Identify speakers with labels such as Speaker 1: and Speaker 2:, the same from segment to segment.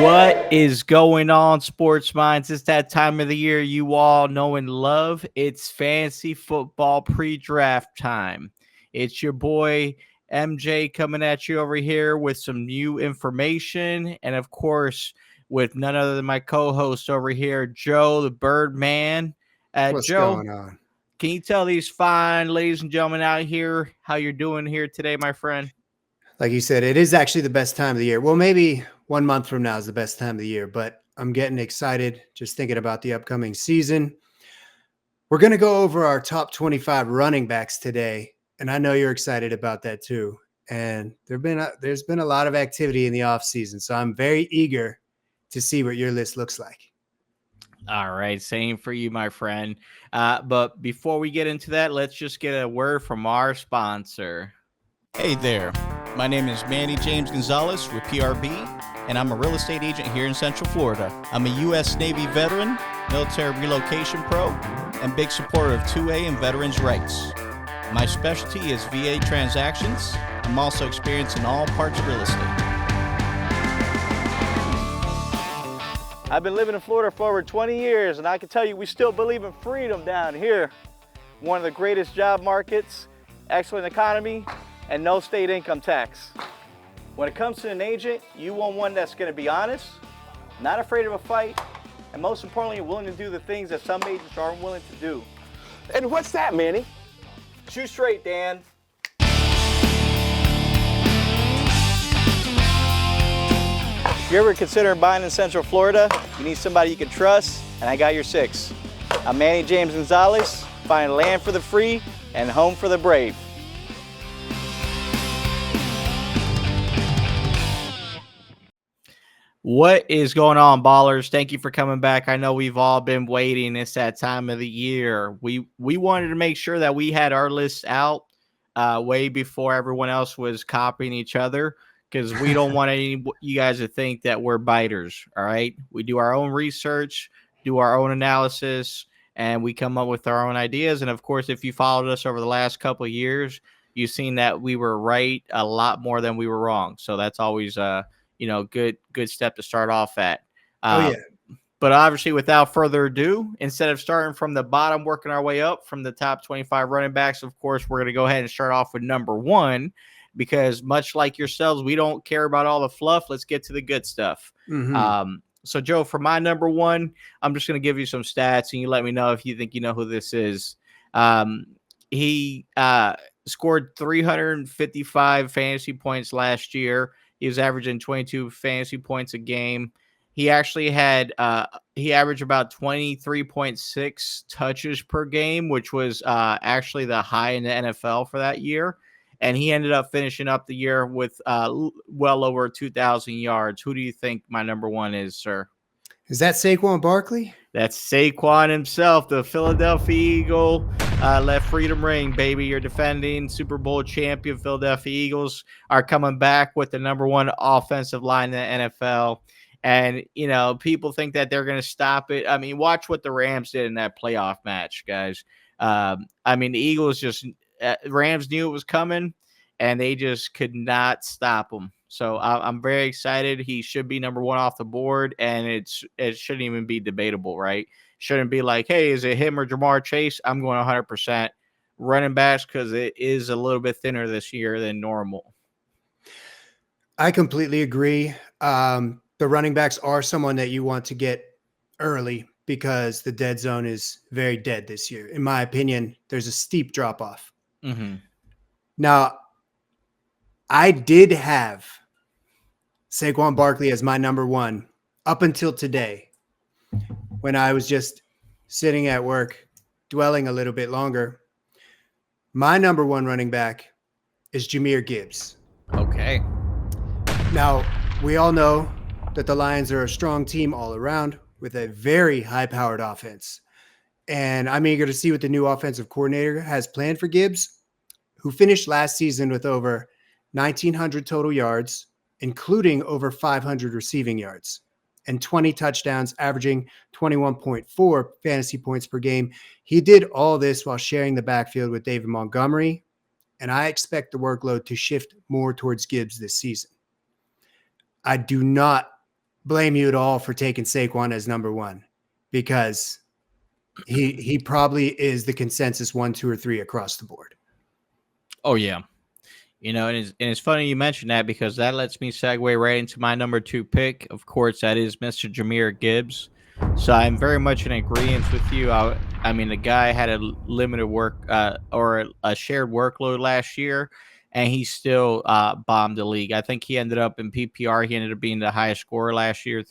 Speaker 1: What is going on, sports minds? It's that time of the year you all know and love. It's fantasy football pre-draft time. It's your boy MJ coming at you over here with some new information, and of course, with none other than my co-host over here, Joe the Birdman.
Speaker 2: What's
Speaker 1: Joe,
Speaker 2: going on?
Speaker 1: can you tell these fine ladies and gentlemen out here how you're doing here today, my friend?
Speaker 2: Like you said, it is actually the best time of the year. Well, maybe 1 month from now is the best time of the year, but I'm getting excited just thinking about the upcoming season. We're going to go over our top 25 running backs today, and I know you're excited about that too. And there's been a lot of activity in the offseason, so I'm very eager to see what your list looks like.
Speaker 1: All right, same for you, my friend. But before we get into that, let's just get a word from our sponsor.
Speaker 3: Hey there, my name is Manny James Gonzalez with PRB, and I'm a real estate agent here in Central Florida. I'm a U.S. Navy veteran, military relocation pro, and big supporter of 2A and veterans' rights. My specialty is VA transactions. I'm also experienced in all parts of real estate.
Speaker 4: I've been living in Florida for over 20 years, and I can tell you we still believe in freedom down here. One of the greatest job markets, excellent economy, and no state income tax. When it comes to an agent, you want one that's going to be honest, not afraid of a fight, and most importantly, willing to do the things that some agents aren't willing to do.
Speaker 5: And what's that, Manny?
Speaker 4: Shoot straight, Dan. If you're ever considering buying in Central Florida, you need somebody you can trust, and I got your six. I'm Manny James Gonzalez, find land for the free and home for the brave.
Speaker 1: What is going on, ballers? Thank you for coming back. I know we've all been waiting. It's that time of the year. We wanted to make sure that we had our list out way before everyone else was copying each other, because we don't want you guys to think that we're biters, all right? We do our own research, do our own analysis, and we come up with our own ideas. And, of course, if you followed us over the last couple of years, you've seen that we were right a lot more than we were wrong. So that's always good step to start off at. But obviously, without further ado, instead of starting from the bottom, working our way up from the top 25 running backs, of course, we're going to go ahead and start off with number one, because much like yourselves, we don't care about all the fluff. Let's get to the good stuff.
Speaker 2: Mm-hmm.
Speaker 1: So, Joe, for my number one, I'm just going to give you some stats, and you let me know if you think you know who this is. He scored 355 fantasy points last year. He was averaging 22 fantasy points a game. He actually had he averaged about 23.6 touches per game, which was actually the high in the NFL for that year. And he ended up finishing up the year with well over 2,000 yards. Who do you think my number one is, sir?
Speaker 2: Is that Saquon Barkley?
Speaker 1: That's Saquon himself, the Philadelphia Eagle. Let freedom ring, baby. You're defending Super Bowl champion Philadelphia Eagles are coming back with the number one offensive line in the NFL. And, people think that they're going to stop it. I mean, watch what the Rams did in that playoff match, guys. The Eagles Rams knew it was coming, and they just could not stop them. So I'm very excited. He should be number one off the board, and it shouldn't even be debatable, right? Shouldn't be like, hey, is it him or Jamar Chase? I'm going 100% running backs, because it is a little bit thinner this year than normal.
Speaker 2: I completely agree. The running backs are someone that you want to get early, because the dead zone is very dead this year. In my opinion, there's a steep drop-off.
Speaker 1: Mm-hmm.
Speaker 2: Now, I did have Saquon Barkley as my number one up until today, when I was just sitting at work, dwelling a little bit longer. My number one running back is Jahmyr Gibbs.
Speaker 1: Okay.
Speaker 2: Now, we all know that the Lions are a strong team all around with a very high-powered offense. And I'm eager to see what the new offensive coordinator has planned for Gibbs, who finished last season with over 1,900 total yards, including over 500 receiving yards and 20 touchdowns, averaging 21.4 fantasy points per game. He did all this while sharing the backfield with David Montgomery, and I expect the workload to shift more towards Gibbs this season. I do not blame you at all for taking Saquon as number one, because he probably is the consensus 1, 2, or 3 across the board.
Speaker 1: Oh yeah. And it's funny you mentioned that, because that lets me segue right into my number 2 pick. Of course, that is Mr. Jahmyr Gibbs. So I'm very much in agreement with you. I mean, the guy had a limited work or a shared workload last year, and he still bombed the league. I think he ended up in PPR. He ended up being the highest scorer last year,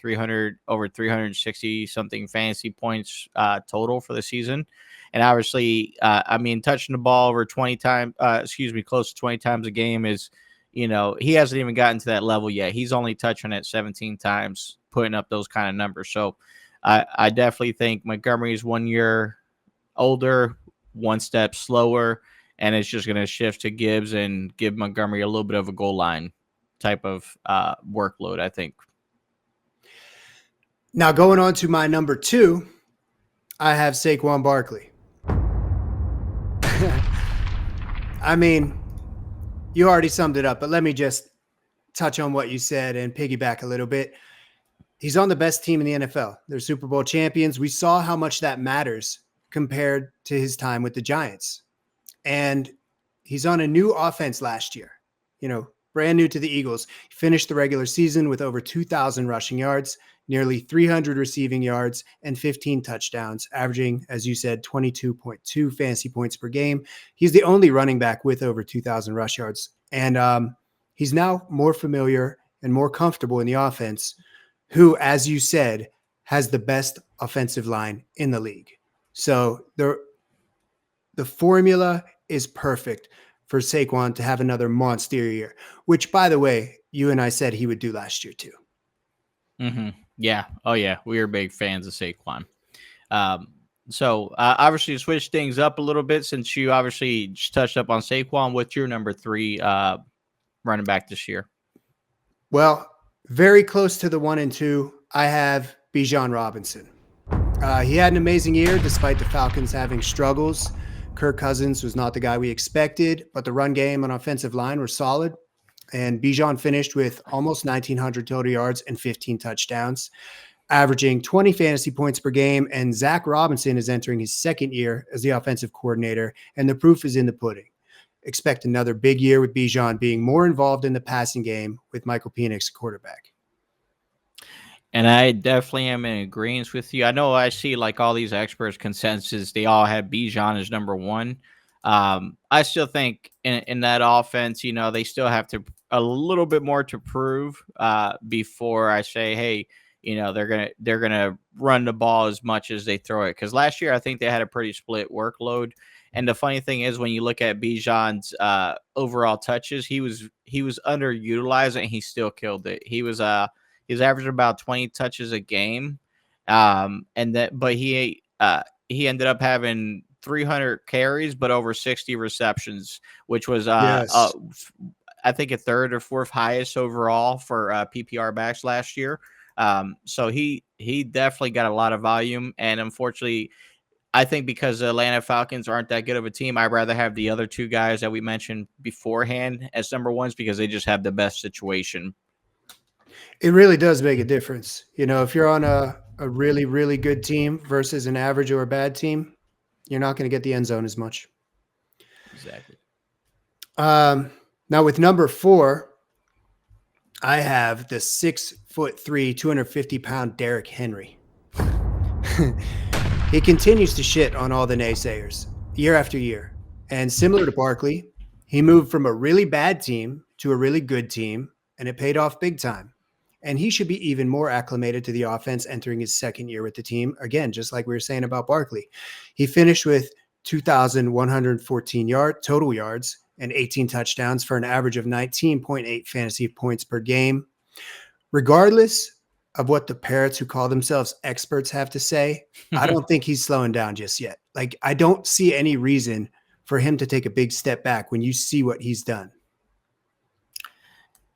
Speaker 1: over 360 something fantasy points total for the season. And obviously, I mean, touching the ball over 20 times, close to 20 times a game is, he hasn't even gotten to that level yet. He's only touching it 17 times, putting up those kind of numbers. So I definitely think Montgomery is 1 year older, one step slower, and it's just going to shift to Gibbs and give Montgomery a little bit of a goal line type of workload, I think.
Speaker 2: Now, going on to my number 2, I have Saquon Barkley. I mean, you already summed it up, but let me just touch on what you said and piggyback a little bit. He's on the best team in the NFL. They're Super Bowl champions. We saw how much that matters compared to his time with the Giants. And he's on a new offense last year, brand new to the Eagles. He finished the regular season with over 2,000 rushing yards, nearly 300 receiving yards, and 15 touchdowns, averaging, as you said, 22.2 fantasy points per game. He's the only running back with over 2,000 rush yards. And he's now more familiar and more comfortable in the offense, who, as you said, has the best offensive line in the league. So the formula is perfect for Saquon to have another monster year, which, by the way, you and I said he would do last year too.
Speaker 1: Mm-hmm. Yeah. Oh, yeah. We are big fans of Saquon. So obviously, to switch things up a little bit, since you obviously just touched up on Saquon, what's your number 3 running back this year?
Speaker 2: Well, very close to the 1 and 2, I have Bijan Robinson. He had an amazing year despite the Falcons having struggles. Kirk Cousins was not the guy we expected, but the run game and offensive line were solid. And Bijan finished with almost 1,900 total yards and 15 touchdowns, averaging 20 fantasy points per game. And Zach Robinson is entering his second year as the offensive coordinator, and the proof is in the pudding. Expect another big year with Bijan being more involved in the passing game with Michael Penix quarterback.
Speaker 1: And I definitely am in agreement with you. I know I see like all these experts consensus, they all have Bijan as number 1. I still think in that offense, they still have a little bit more to prove before I say, hey, they're gonna run the ball as much as they throw it. Because last year I think they had a pretty split workload. And the funny thing is, when you look at Bijan's overall touches, he was underutilized and he still killed it. He was averaging about 20 touches a game, but he ended up having 300 carries, but over 60 receptions, which was I think a third or fourth highest overall for PPR backs last year. So he definitely got a lot of volume, and unfortunately, I think because the Atlanta Falcons aren't that good of a team, I'd rather have the other 2 guys that we mentioned beforehand as number 1s, because they just have the best situation.
Speaker 2: It really does make a difference. If you're on a really, really good team versus an average or a bad team, you're not going to get the end zone as much.
Speaker 1: Exactly.
Speaker 2: Now with number 4, I have the 6'3", 250-pound Derrick Henry. He continues to shit on all the naysayers year after year. And similar to Barkley, he moved from a really bad team to a really good team, and it paid off big time. And he should be even more acclimated to the offense entering his second year with the team. Again, just like we were saying about Barkley. He finished with 2,114 total yards and 18 touchdowns for an average of 19.8 fantasy points per game. Regardless of what the parrots who call themselves experts have to say, I don't think he's slowing down just yet. Like, I don't see any reason for him to take a big step back when you see what he's done.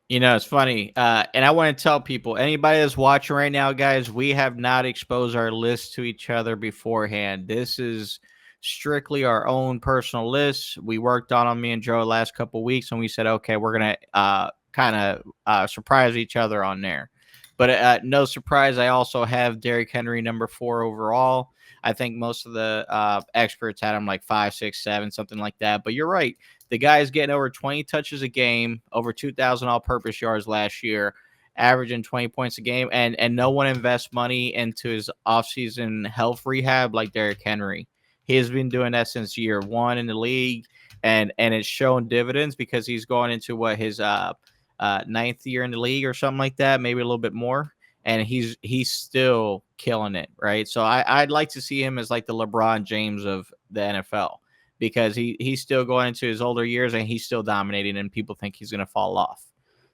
Speaker 1: It's funny. And I want to tell people, anybody that's watching right now, guys, we have not exposed our list to each other beforehand. This is strictly our own personal lists. We worked on me and Joe the last couple of weeks, and we said, okay, we're going to kind of surprise each other on there. But no surprise, I also have Derrick Henry number 4 overall. I think most of the experts had him like 5, 6, 7, something like that. But you're right. The guy is getting over 20 touches a game, over 2,000 all-purpose yards last year, averaging 20 points a game, and no one invests money into his offseason health rehab like Derrick Henry. He has been doing that since year 1 in the league, and it's showing dividends because he's going into his 9th year in the league or something like that, maybe a little bit more, and he's still killing it, right? So I'd like to see him as like the LeBron James of the NFL, because he's still going into his older years and he's still dominating, and people think he's going to fall off.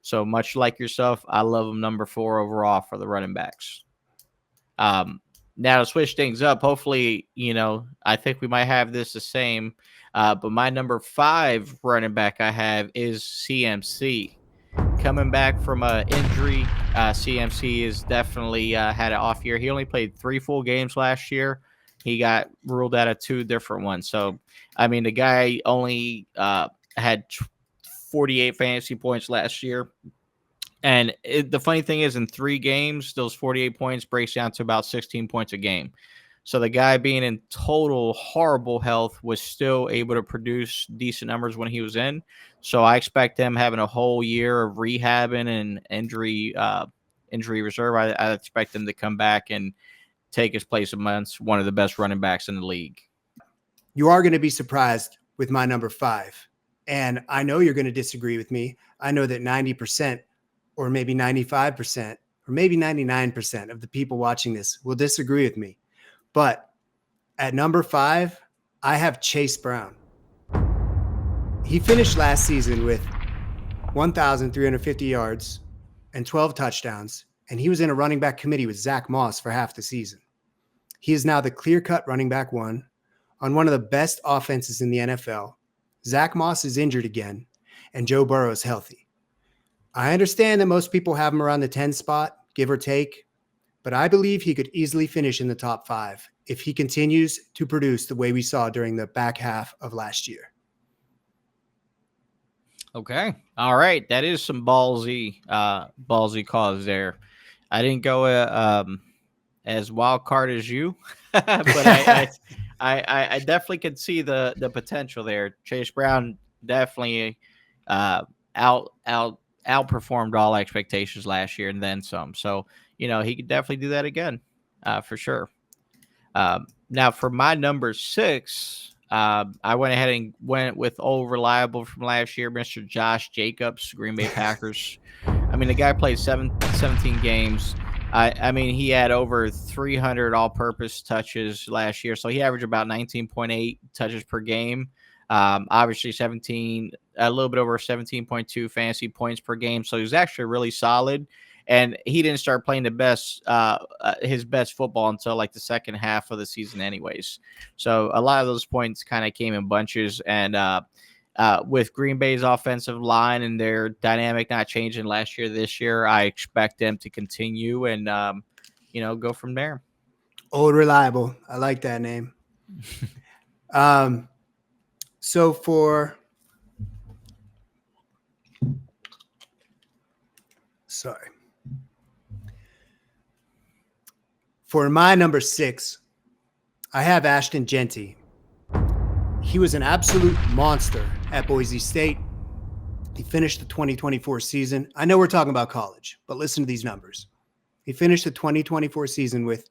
Speaker 1: So much like yourself, I love him number 4 overall for the running backs. Now to switch things up, hopefully, I think we might have this the same, but my number 5 running back I have is CMC. Coming back from an injury, CMC has definitely had an off year. He only played 3 full games last year. He got ruled out of 2 different ones. So, I mean, the guy only had 48 fantasy points last year. And the funny thing is, in 3 games, those 48 points breaks down to about 16 points a game. So the guy, being in total horrible health, was still able to produce decent numbers when he was in. So I expect him having a whole year of rehabbing and injury reserve. I expect him to come back and take his place amongst one of the best running backs in the league.
Speaker 2: You are going to be surprised with my number 5. And I know you're going to disagree with me. I know that 90% or maybe 95% or maybe 99% of the people watching this will disagree with me. But at number 5, I have Chase Brown. He finished last season with 1,350 yards and 12 touchdowns, and he was in a running back committee with Zach Moss for half the season. He is now the clear-cut running back 1 on one of the best offenses in the NFL. Zach Moss is injured again, and Joe Burrow is healthy. I understand that most people have him around the 10 spot, give or take, but I believe he could easily finish in the top 5 if he continues to produce the way we saw during the back half of last year.
Speaker 1: Okay. All right. That is some ballsy cause there. I didn't go as wild card as you, but I definitely could see the potential there. Chase Brown definitely outperformed all expectations last year and then some. So, he could definitely do that again, for sure. Now for my number 6, I went ahead and went with old reliable from last year, Mr. Josh Jacobs, Green Bay Packers. I mean, the guy played 17 games. I mean, he had over 300 all-purpose touches last year, so he averaged about 19.8 touches per game. Obviously, a little bit over 17.2 fantasy points per game. So he was actually really solid. And he didn't start playing his best football until like the second half of the season anyways. So a lot of those points kind of came in bunches. And with Green Bay's offensive line and their dynamic not changing last year, this year, I expect them to continue and, go from there.
Speaker 2: Old reliable. I like that name. So for my number 6, I have Ashton Genty. He was an absolute monster at Boise State. He finished the 2024 season. I know we're talking about college, but listen to these numbers. He finished the 2024 season with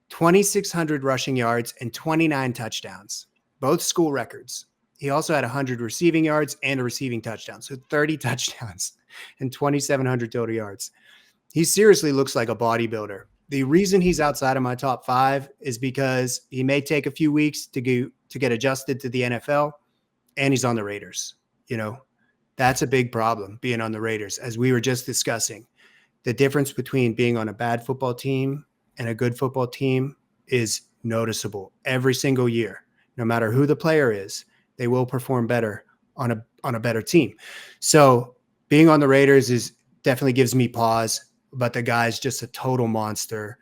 Speaker 2: 2,600 rushing yards and 29 touchdowns, both school records. He also had 100 receiving yards and a receiving touchdown, so 30 touchdowns and 2,700 total yards. He seriously looks like a bodybuilder. The reason he's outside of my top 5 is because he may take a few weeks to get adjusted to the NFL, and he's on the Raiders. That's a big problem, being on the Raiders. As we were just discussing, the difference between being on a bad football team and a good football team is noticeable every single year. No matter who the player is, they will perform better on a better team. So being on the Raiders definitely gives me pause, but the guy's just a total monster.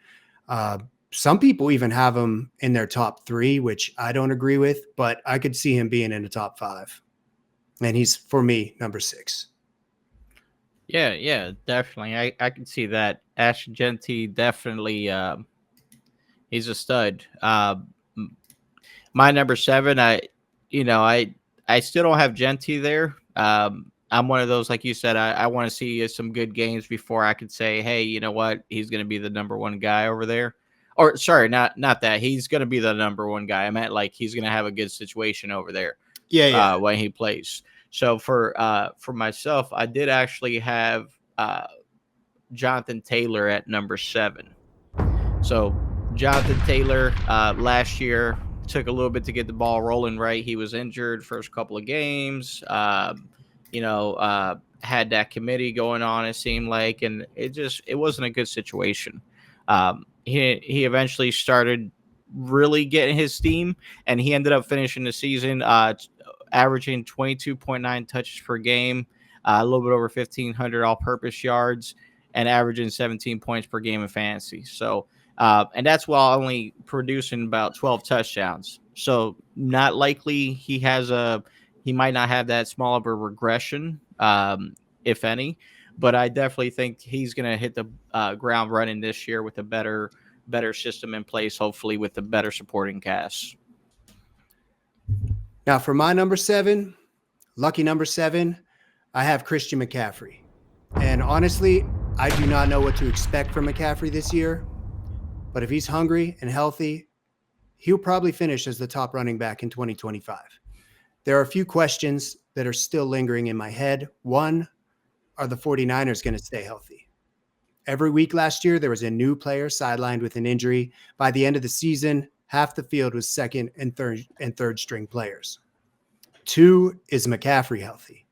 Speaker 2: Some people even have him in their top 3, which I don't agree with, but I could see him being in the top 5. And he's, for me, number 6.
Speaker 1: Yeah, definitely. I can see that. Ashton Genty definitely he's a stud. My number 7, I still don't have Genty there. I'm one of those, like you said, I want to see some good games before I could say, hey, you know what, he's going to be the number 1 guy over there. Or sorry, not that he's going to be the number 1 guy. I meant like he's going to have a good situation over there.
Speaker 2: Yeah.
Speaker 1: When he plays. So for myself, I did actually have Jonathan Taylor at number 7. So Jonathan Taylor last year took a little bit to get the ball rolling, right? He was injured first couple of games. Had that committee going on, it seemed like, and it wasn't a good situation. He eventually started really getting his steam, and he ended up finishing the season averaging 22.9 touches per game, a little bit over 1,500 all-purpose yards, and averaging 17 points per game in fantasy. So, and that's while only producing about 12 touchdowns. So, not likely he might not have that small of a regression, if any. But I definitely think he's going to hit the ground running this year with a better system in place, hopefully with a better supporting cast.
Speaker 2: Now, for my number 7, lucky number 7, I have Christian McCaffrey. And honestly, I do not know what to expect from McCaffrey this year. But if he's hungry and healthy, he'll probably finish as the top running back in 2025. There are a few questions that are still lingering in my head. One, are the 49ers going to stay healthy? Every week last year, there was a new player sidelined with an injury. By the end of the season, half the field was second and third string players. 2, is McCaffrey healthy?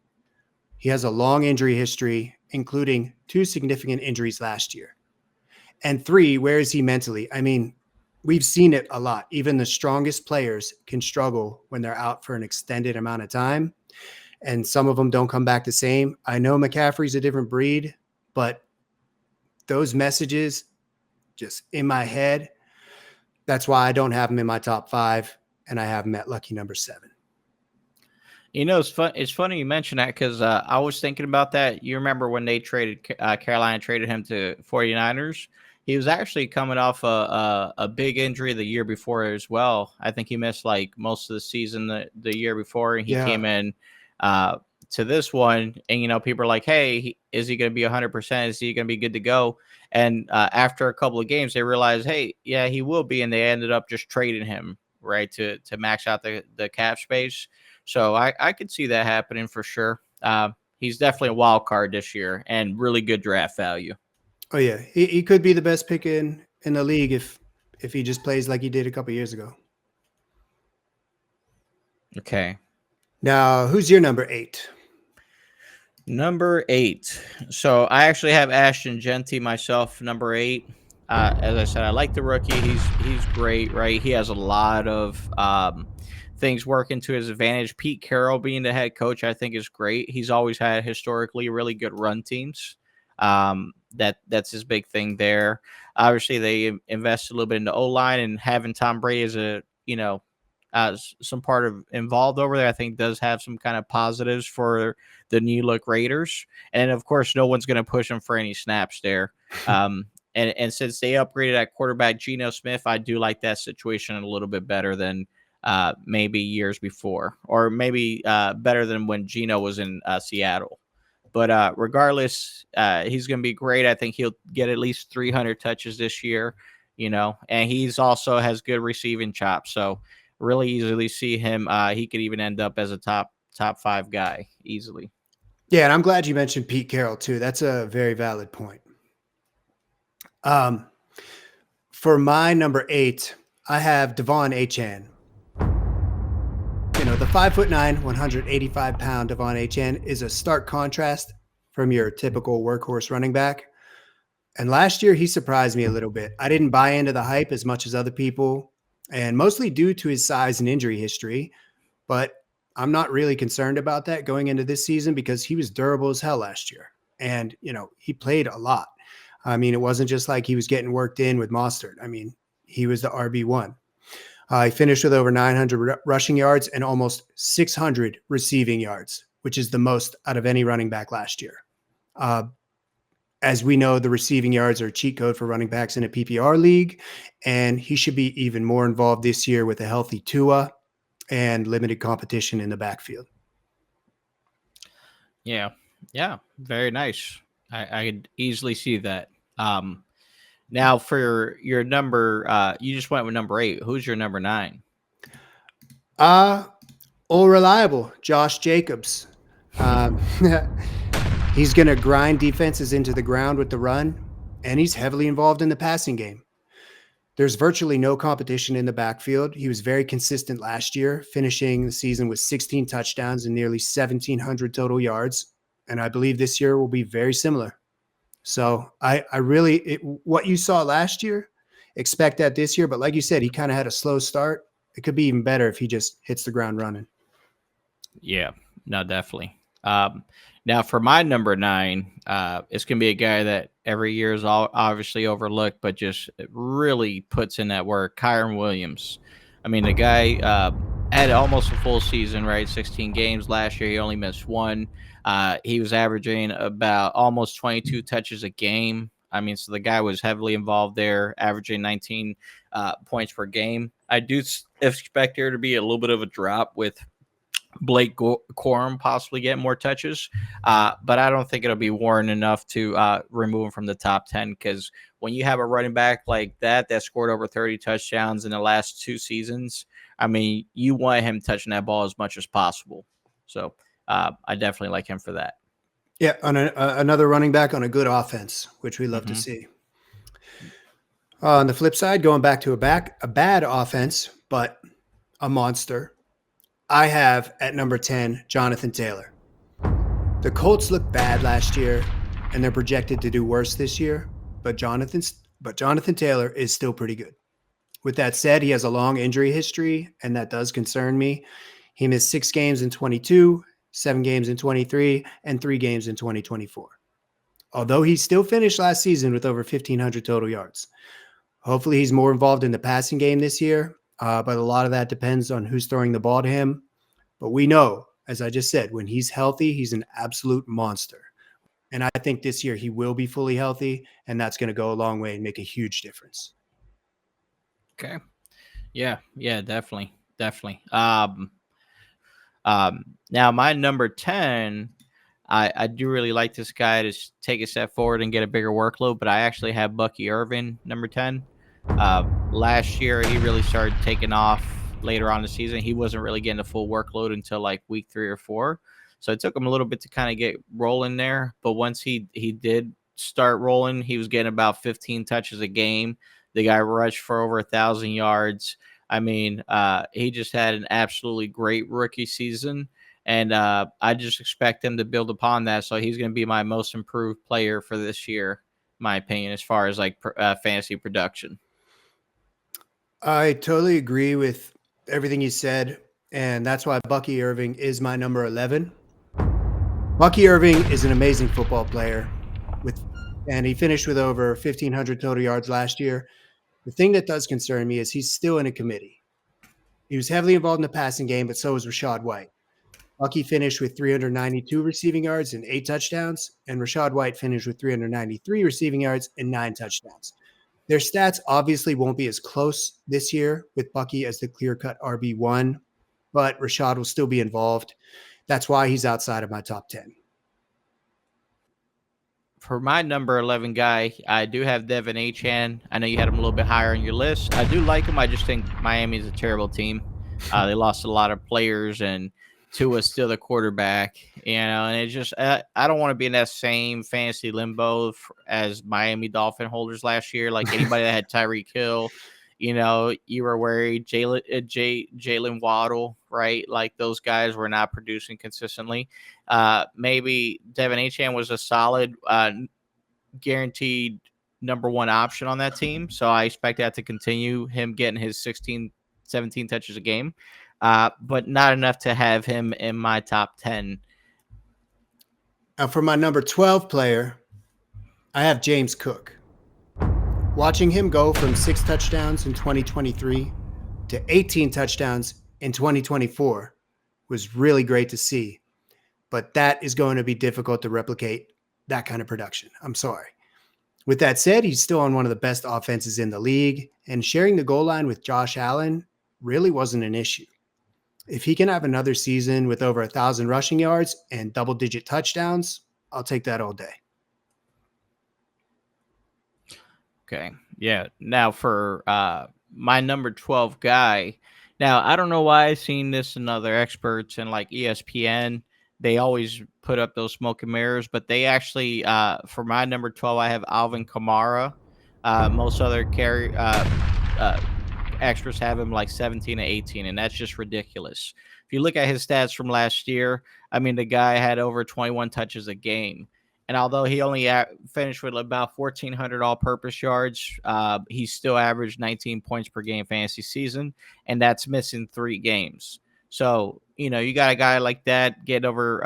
Speaker 2: He has a long injury history, including 2 significant injuries last year. And 3, where is he mentally? I mean, we've seen it a lot. Even the strongest players can struggle when they're out for an extended amount of time, and some of them don't come back the same. I know McCaffrey's a different breed, but those messages just in my head, that's why I don't have him in my top 5, and I have him at lucky number 7.
Speaker 1: You know, it's funny you mention that because I was thinking about that. You remember when they traded Carolina traded him to 49ers? He was actually coming off a big injury the year before as well. I think he missed like most of the season the year before, and he came in to this one. And, people are like, hey, is he going to be 100%? Is he going to be good to go? And after a couple of games, they realized, hey, yeah, he will be. And they ended up just trading him, right, to max out the cap space. So I could see that happening for sure. He's definitely a wild card this year and really good draft value.
Speaker 2: Oh, yeah. He could be the best pick in the league if he just plays like he did a couple years ago.
Speaker 1: Okay.
Speaker 2: Now, who's your number 8?
Speaker 1: Number 8. So I actually have Ashton Genty myself, number 8. As I said, I like the rookie. He's great, right? He has a lot of things working to his advantage. Pete Carroll being the head coach, I think, is great. He's always had historically really good run teams. That's his big thing there. Obviously, they invested a little bit into O-line, and having Tom Brady as some part of involved over there, I think does have some kind of positives for the new look Raiders. And of course, no one's going to push him for any snaps there. And since they upgraded at quarterback Geno Smith, I do like that situation a little bit better than maybe years before, or maybe better than when Geno was in Seattle. But regardless, he's going to be great. I think he'll get at least 300 touches this year, and he's also has good receiving chops. So really easily see him. He could even end up as a top 5 guy easily.
Speaker 2: Yeah, and I'm glad you mentioned Pete Carroll too. That's a very valid point. For my number 8, I have Devon Achane. The 5'9", 185-pound Devon Achane is a stark contrast from your typical workhorse running back. And last year, he surprised me a little bit. I didn't buy into the hype as much as other people, and mostly due to his size and injury history. But I'm not really concerned about that going into this season because he was durable as hell last year. And, he played a lot. I mean, it wasn't just like he was getting worked in with Mostert. I mean, he was the RB1. He finished with over 900 rushing yards and almost 600 receiving yards, which is the most out of any running back last year. As we know, the receiving yards are a cheat code for running backs in a PPR league, and he should be even more involved this year with a healthy Tua and limited competition in the backfield.
Speaker 1: Yeah. Yeah. Very nice. I could easily see that. Now for your number, you just went with number 8. Who's your number 9?
Speaker 2: All reliable, Josh Jacobs. He's going to grind defenses into the ground with the run, and he's heavily involved in the passing game. There's virtually no competition in the backfield. He was very consistent last year, finishing the season with 16 touchdowns and nearly 1,700 total yards. And I believe this year will be very similar. So what you saw last year, expect that this year. But like you said, he kind of had a slow start. It could be even better if he just hits the ground running.
Speaker 1: Yeah, no, definitely. Now for my number 9, it's going to be a guy that every year is obviously overlooked, but just really puts in that work. Kyron Williams. I mean, the guy had almost a full season, right? 16 games last year. He only missed 1. He was averaging about almost 22 touches a game. I mean, so the guy was heavily involved there, averaging 19 points per game. I do expect there to be a little bit of a drop with Blake Corum possibly get more touches, but I don't think it'll be warranted enough to remove him from the top 10, because when you have a running back like that scored over 30 touchdowns in the last 2 seasons, I mean, you want him touching that ball as much as possible. So I definitely like him for that.
Speaker 2: Yeah, on another running back on a good offense, which we love to see. On the flip side, going back to a bad offense, but a monster, I have at number 10, Jonathan Taylor. The Colts looked bad last year, and they're projected to do worse this year, but Jonathan Taylor is still pretty good. With that said, he has a long injury history, and that does concern me. He missed 6 games in 22, 7 games in 23, and 3 games in 2024. Although he still finished last season with over 1,500 total yards. Hopefully he's more involved in the passing game this year, but a lot of that depends on who's throwing the ball to him. But we know, as I just said, when he's healthy, he's an absolute monster. And I think this year he will be fully healthy, and that's going to go a long way and make a huge difference.
Speaker 1: Okay. Yeah, definitely. Now my number 10, I do really like this guy to take a step forward and get a bigger workload, but I actually have Bucky Irvin, number 10. Last year, he really started taking off later on in the season. He wasn't really getting a full workload until like week 3 or 4. So it took him a little bit to kind of get rolling there. But once he did start rolling, he was getting about 15 touches a game. The guy rushed for over 1,000 yards. I mean, he just had an absolutely great rookie season. And I just expect him to build upon that. So he's going to be my most improved player for this year, in my opinion, as far as like fantasy production.
Speaker 2: I totally agree with everything you said. And that's why Bucky Irving is my number 11. Bucky Irving is an amazing football player, and he finished with over 1,500 total yards last year. The thing that does concern me is he's still in a committee. He was heavily involved in the passing game, but so was Rachaad White. Bucky finished with 392 receiving yards and 8 touchdowns, and Rachaad White finished with 393 receiving yards and 9 touchdowns. Their stats obviously won't be as close this year with Bucky as the clear-cut RB1, but Rachaad will still be involved. That's why he's outside of my top 10.
Speaker 1: For my number 11 guy, I do have Devin Achane. I know you had him a little bit higher on your list. I do like him. I just think Miami is a terrible team. They lost a lot of players, and Tua's still the quarterback. And it just I don't want to be in that same fantasy limbo as Miami Dolphin holders last year. Like anybody that had Tyreek Hill, you were worried. Jalen Waddle, right? Like those guys were not producing consistently. Maybe Devin Achane was a solid, guaranteed number 1 option on that team. So I expect that to continue, him getting his 16, 17 touches a game, but not enough to have him in my top 10.
Speaker 2: For my number 12 player, I have James Cook. Watching him go from 6 touchdowns in 2023 to 18 touchdowns in 2024 was really great to see. But that is going to be difficult to replicate that kind of production. I'm sorry. With that said, he's still on one of the best offenses in the league, and sharing the goal line with Josh Allen really wasn't an issue. If he can have another season with over 1,000 rushing yards and double-digit touchdowns, I'll take that all day.
Speaker 1: Okay. Yeah. Now for my number 12 guy. Now, I don't know why I've seen this in other experts and like ESPN. They always put up those smoke and mirrors, but they actually, for my number 12, I have Alvin Kamara. Most other uh, extras have him like 17 to 18, and that's just ridiculous. If you look at his stats from last year, I mean, the guy had over 21 touches a game. And although he only finished with about 1,400 all-purpose yards, he still averaged 19 points per game fantasy season, and that's missing 3 games. So, you know, you got a guy like that get over,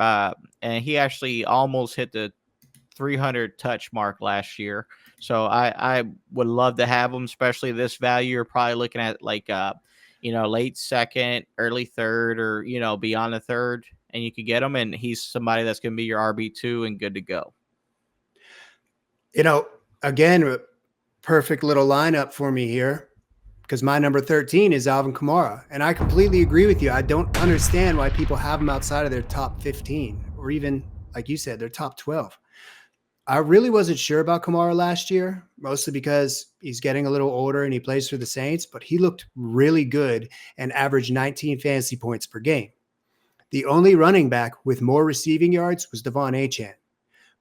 Speaker 1: and he actually almost hit the 300 touch mark last year. So I would love to have him, especially this value. You're probably looking at like, late second, early third, or, beyond the third. And you could get him, and he's somebody that's going to be your RB2 and good to go.
Speaker 2: Again, perfect little lineup for me here because my number 13 is Alvin Kamara. And I completely agree with you. I don't understand why people have him outside of their top 15 or even, like you said, their top 12. I really wasn't sure about Kamara last year, mostly because he's getting a little older and he plays for the Saints, but he looked really good and averaged 19 fantasy points per game. The only running back with more receiving yards was Devon Achane.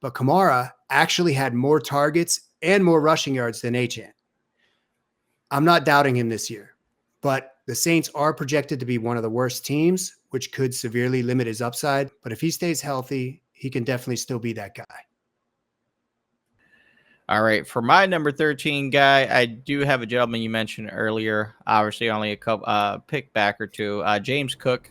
Speaker 2: But Kamara actually had more targets and more rushing yards than Achane. I'm not doubting him this year, but the Saints are projected to be one of the worst teams, which could severely limit his upside. But if he stays healthy, he can definitely still be that guy.
Speaker 1: All right. For my number 13 guy, I do have a gentleman you mentioned earlier. Obviously, only a couple pick back or two. James Cook.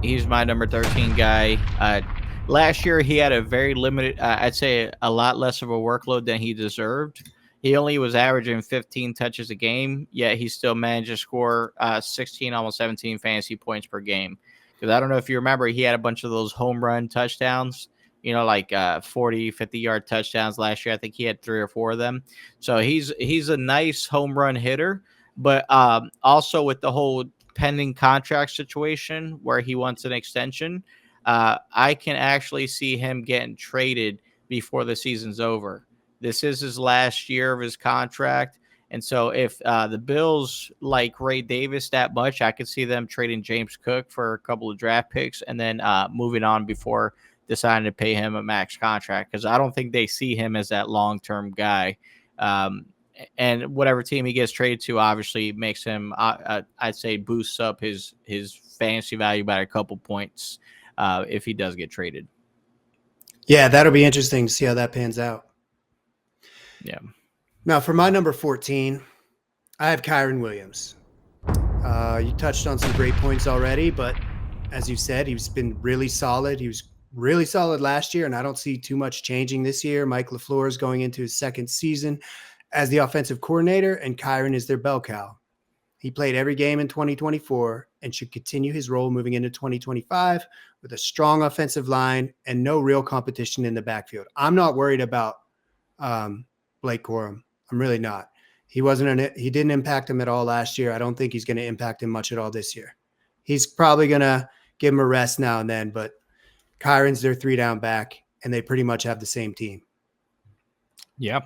Speaker 1: He's my number 13 guy. Last year, he had a very limited, I'd say a lot less of a workload than he deserved. He only was averaging 15 touches a game, yet he still managed to score 16, almost 17 fantasy points per game. Because I don't know if you remember, he had a bunch of those home run touchdowns, like 40, 50-yard touchdowns last year. I think he had 3 or 4 of them. So he's a nice home run hitter, but also with the whole pending contract situation where he wants an extension, I can actually see him getting traded before the season's over. This is his last year of his contract. And so if the Bills like Ray Davis that much, I could see them trading James Cook for a couple of draft picks and then moving on before deciding to pay him a max contract, because I don't think they see him as that long-term guy. And whatever team he gets traded to obviously makes him, I'd say, boosts up his fantasy value by a couple points if he does get traded.
Speaker 2: Yeah, that'll be interesting to see how that pans out.
Speaker 1: Yeah.
Speaker 2: Now, for my number 14, I have Kyren Williams. You touched on some great points already, but as you said, he's been really solid. He was really solid last year, and I don't see too much changing this year. Mike LaFleur is going into his second season as the offensive coordinator, and Kyren is their bell cow. He played every game in 2024 and should continue his role moving into 2025 with a strong offensive line and no real competition in the backfield. I'm not worried about Blake Corum. I'm really not. He didn't impact him at all last year. I don't think he's going to impact him much at all this year. He's probably going to give him a rest now and then, but Kyren's their 3-down back, and they pretty much have the same team.
Speaker 1: Yeah.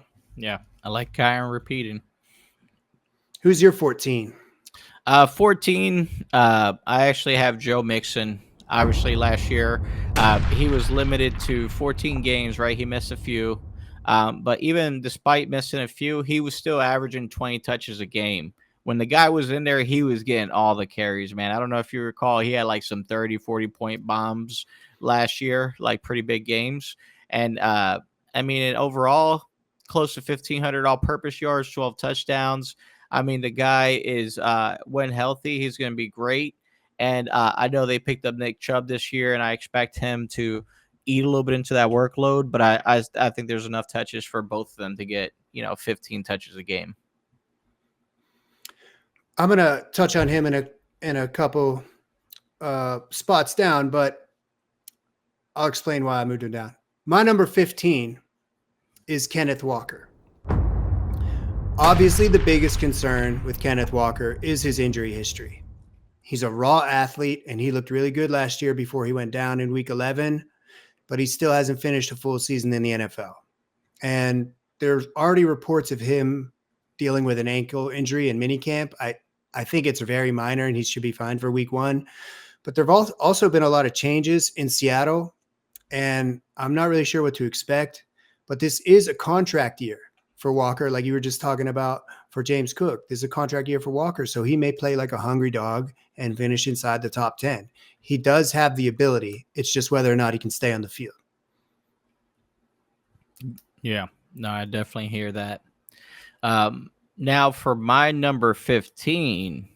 Speaker 1: I like Kyren repeating.
Speaker 2: Who's your 14?
Speaker 1: 14, I actually have Joe Mixon. Obviously, last year, he was limited to 14 games, right? He missed a few. But even despite missing a few, he was still averaging 20 touches a game. When the guy was in there, he was getting all the carries, man. I don't know if you recall, he had like some 30, 40-point bombs last year, like pretty big games. And, overall, close to 1,500 all-purpose yards, 12 touchdowns. I mean, the guy is, when healthy, he's going to be great. And I know they picked up Nick Chubb this year, and I expect him to eat a little bit into that workload. But I think there's enough touches for both of them to get, 15 touches a game.
Speaker 2: I'm going to touch on him in a couple spots down, but I'll explain why I moved him down. My number 15 is Kenneth Walker. Obviously, the biggest concern with Kenneth Walker is his injury history. He's a raw athlete, and he looked really good last year before he went down in week 11, but he still hasn't finished a full season in the NFL. And there's already reports of him dealing with an ankle injury in minicamp. I think it's very minor, and he should be fine for week 1. But there have also been a lot of changes in Seattle, and I'm not really sure what to expect. But this is a contract year for Walker, like you were just talking about for James Cook. This is a contract year for Walker, so he may play like a hungry dog and finish inside the top 10. He does have the ability. It's just whether or not he can stay on the field.
Speaker 1: Yeah, no, I definitely hear that. Now for my number 15,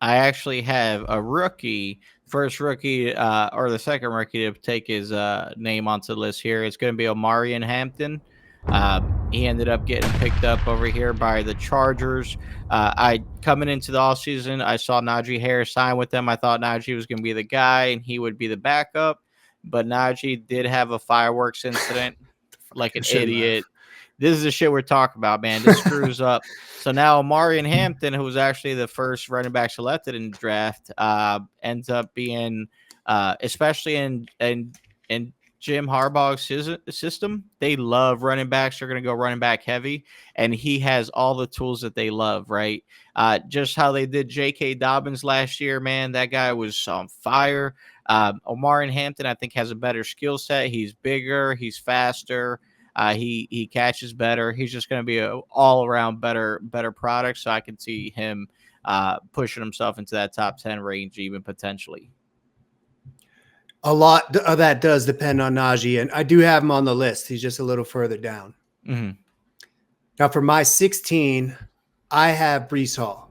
Speaker 1: I actually have a rookie, first rookie or the second rookie to take his name onto the list here. It's going to be Omarion Hampton. He ended up getting picked up over here by the Chargers. Coming into the offseason, I saw Najee Harris sign with them. I thought Najee was going to be the guy and he would be the backup, but Najee did have a fireworks incident like an idiot. This is the shit we're talking about, man. This screws up. So now Omarion Hampton, who was actually the first running back selected in the draft, ends up being, especially in Jim Harbaugh's system, they love running backs. They're going to go running back heavy, and he has all the tools that they love, right? Just how they did J.K. Dobbins last year, man, that guy was on fire. Omarion Hampton, I think, has a better skill set. He's bigger. He's faster. He catches better. He's just going to be an all-around better product, so I can see him pushing himself into that top 10 range even potentially.
Speaker 2: A lot of that does depend on Najee, and I do have him on the list. He's just a little further down.
Speaker 1: Mm-hmm.
Speaker 2: Now, for my 16, I have Breece Hall.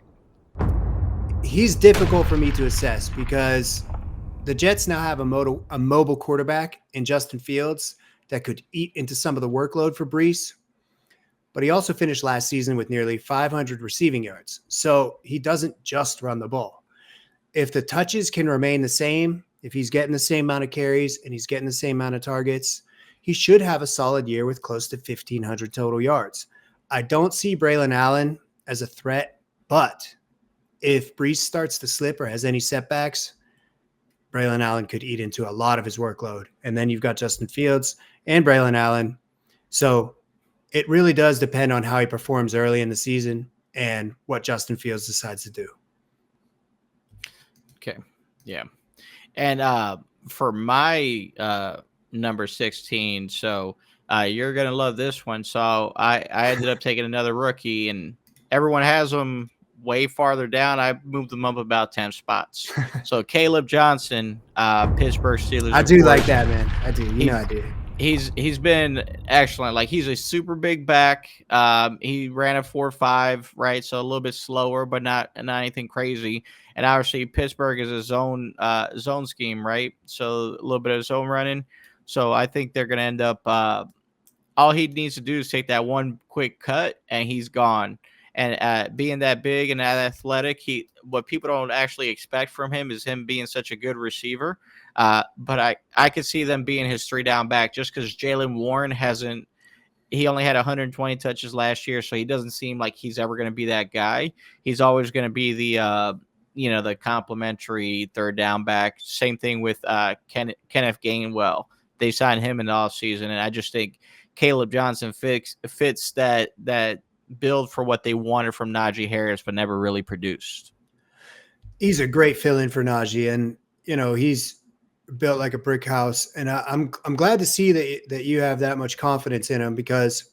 Speaker 2: He's difficult for me to assess because the Jets now have a mobile quarterback in Justin Fields that could eat into some of the workload for Breece. But he also finished last season with nearly 500 receiving yards. So he doesn't just run the ball. If the touches can remain the same, if he's getting the same amount of carries and he's getting the same amount of targets, he should have a solid year with close to 1,500 total yards. I don't see Braylon Allen as a threat, but if Breece starts to slip or has any setbacks, Braylon Allen could eat into a lot of his workload. And then you've got Justin Fields and Braylon Allen. So it really does depend on how he performs early in the season and what Justin Fields decides to do.
Speaker 1: Okay. Yeah. And for my number 16, so you're going to love this one. So I ended up taking another rookie, and everyone has them way farther down. I moved them up about 10 spots. So Caleb Johnson, Pittsburgh Steelers.
Speaker 2: I do like that, man. I do. I do.
Speaker 1: He's been excellent. Like, he's a super big back. He ran a 4.5, right? So a little bit slower, but not anything crazy. And obviously Pittsburgh is a zone scheme, right? So a little bit of zone running. So I think they're going to end up all he needs to do is take that one quick cut and he's gone. And being that big and that athletic, what people don't actually expect from him is him being such a good receiver. But I could see them being his 3-down back just because Jaylen Warren he only had 120 touches last year, so he doesn't seem like he's ever going to be that guy. He's always going to be the complimentary 3rd-down back. Same thing with Kenneth Gainwell. They signed him in the offseason, and I just think Caleb Johnson fits that build for what they wanted from Najee Harris, but never really produced.
Speaker 2: He's a great fill-in for Najee, and he's built like a brick house. And I'm glad to see that you have that much confidence in him because,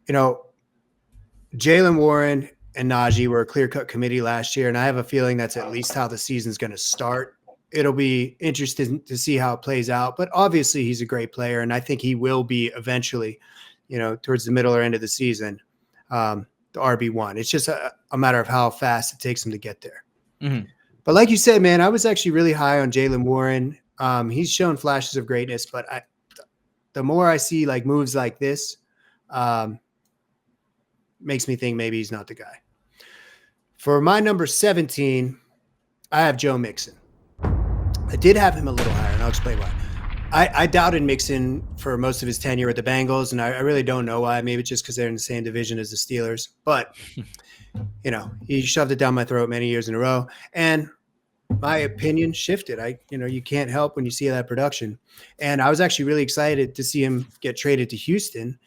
Speaker 2: Jaylen Warren and Najee were a clear-cut committee last year, and I have a feeling that's at least how the season's going to start. It'll be interesting to see how it plays out, but obviously he's a great player, and I think he will be eventually, towards the middle or end of the season, the RB1. It's just a matter of how fast it takes him to get there.
Speaker 1: Mm-hmm.
Speaker 2: But like you said, man, I was actually really high on Jaylen Warren. He's shown flashes of greatness, but the more I see like moves like this, makes me think maybe he's not the guy. For my number 17, I have Joe Mixon. I did have him a little higher, and I'll explain why. I doubted Mixon for most of his tenure with the Bengals, and I really don't know why. Maybe just because they're in the same division as the Steelers. But, he shoved it down my throat many years in a row. And my opinion shifted. You can't help when you see that production. And I was actually really excited to see him get traded to Houston.